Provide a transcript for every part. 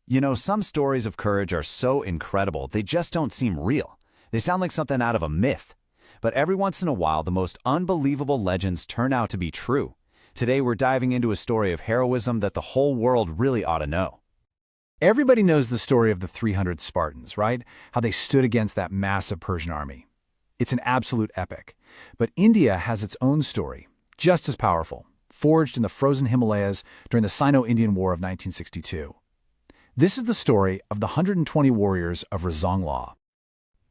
You know, some stories of courage are so incredible, they just don't seem real. They sound like something out of a myth. But every once in a while, the most unbelievable legends turn out to be true. Today, we're diving into a story of heroism that the whole world really ought to know. Everybody knows the story of the 300 Spartans, right? How they stood against that massive Persian army. It's an absolute epic. But India has its own story, just as powerful, forged in the frozen Himalayas during the Sino-Indian War of 1962. This is the story of the 120 warriors of Razonglaw.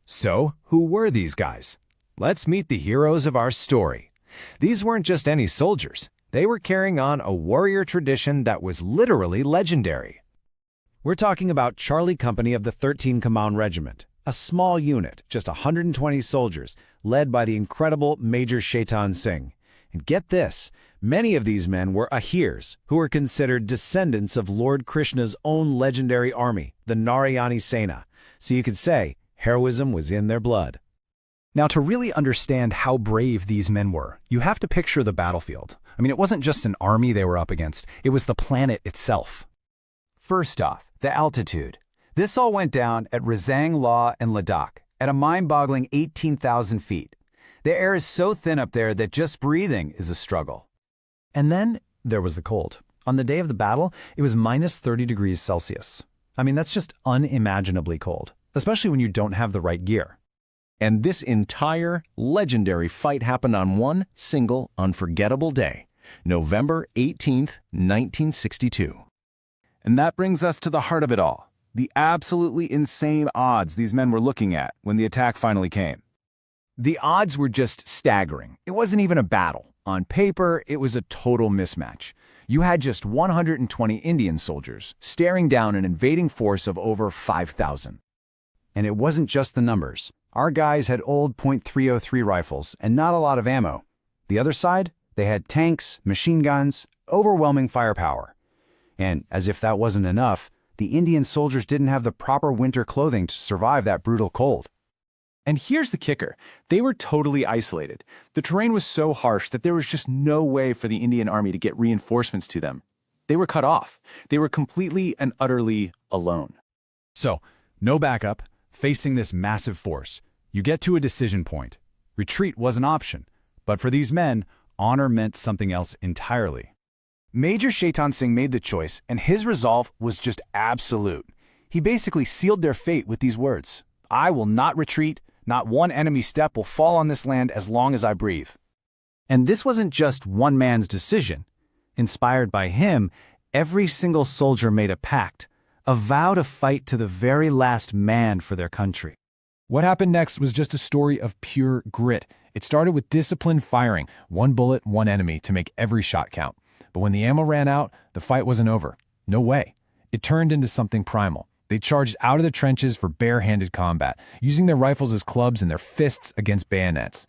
So, who were these guys? Let's meet the heroes of our story. These weren't just any soldiers. They were carrying on a warrior tradition that was literally legendary. We're talking about Charlie Company of the 13 Command Regiment, a small unit, just 120 soldiers, led by the incredible Major Shaitan Singh. And get this, many of these men were Ahirs, who were considered descendants of Lord Krishna's own legendary army, the Narayani Sena. So you could say heroism was in their blood. Now, to really understand how brave these men were, you have to picture the battlefield. I mean, it wasn't just an army they were up against, it was the planet itself. First off, the altitude. This all went down at Razonglaw and Ladakh, at a mind-boggling 18,000 feet. The air is so thin up there that just breathing is a struggle. And then there was the cold. On the day of the battle, it was minus 30 degrees Celsius. I mean, that's just unimaginably cold, especially when you don't have the right gear. And this entire legendary fight happened on one single unforgettable day, November 18th, 1962. And that brings us to the heart of it all, the absolutely insane odds these men were looking at when the attack finally came. The odds were just staggering. It wasn't even a battle. On paper, it was a total mismatch. You had just 120 Indian soldiers staring down an invading force of over 5,000. And it wasn't just the numbers. Our guys had old .303 rifles and not a lot of ammo. The other side, they had tanks, machine guns, overwhelming firepower. And as if that wasn't enough, the Indian soldiers didn't have the proper winter clothing to survive that brutal cold. And here's the kicker. They were totally isolated. The terrain was so harsh that there was just no way for the Indian army to get reinforcements to them. They were cut off. They were completely and utterly alone. So, no backup, facing this massive force. You get to a decision point. Retreat was an option, but for these men, honor meant something else entirely. Major Shaitan Singh made the choice, and his resolve was just absolute. He basically sealed their fate with these words: "I will not retreat. Not one enemy step will fall on this land as long as I breathe." And this wasn't just one man's decision. Inspired by him, every single soldier made a pact, a vow to fight to the very last man for their country. What happened next was just a story of pure grit. It started with disciplined firing, one bullet, one enemy, to make every shot count. But when the ammo ran out, the fight wasn't over. No way. It turned into something primal. They charged out of the trenches for bare-handed combat, using their rifles as clubs and their fists against bayonets.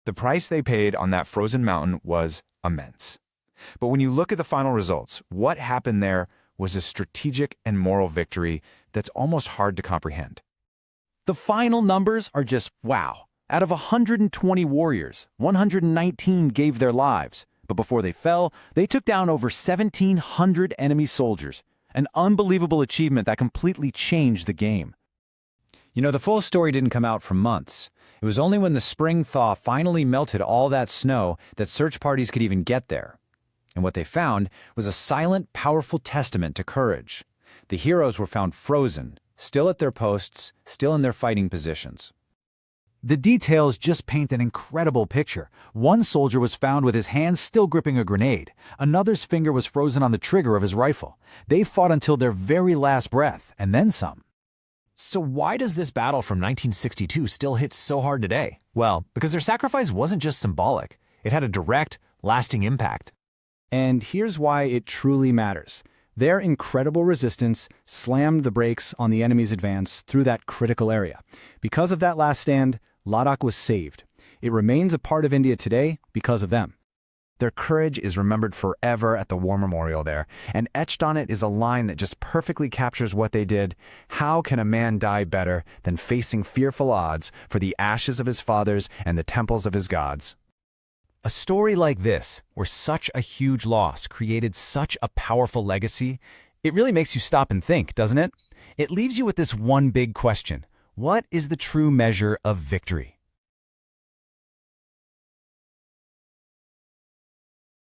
The price they paid on that frozen mountain was immense. But when you look at the final results, what happened there was a strategic and moral victory that's almost hard to comprehend. The final numbers are just wow. Out of 120 warriors, 119 gave their lives. But before they fell, they took down over 1,700 enemy soldiers. An unbelievable achievement that completely changed the game. You know, the full story didn't come out for months. It was only when the spring thaw finally melted all that snow that search parties could even get there. And what they found was a silent, powerful testament to courage. The heroes were found frozen, still at their posts, still in their fighting positions. The details just paint an incredible picture. One soldier was found with his hands still gripping a grenade. Another's finger was frozen on the trigger of his rifle. They fought until their very last breath, and then some. So why does this battle from 1962 still hit so hard today? Well, because their sacrifice wasn't just symbolic. It had a direct, lasting impact. And here's why it truly matters. Their incredible resistance slammed the brakes on the enemy's advance through that critical area. Because of that last stand, Ladakh was saved. It remains a part of India today because of them. Their courage is remembered forever at the War Memorial there, and etched on it is a line that just perfectly captures what they did. How can a man die better than facing fearful odds for the ashes of his fathers and the temples of his gods? A story like this, where such a huge loss created such a powerful legacy, It really makes you stop and think, doesn't it? It leaves you with this one big question. What is the true measure of victory?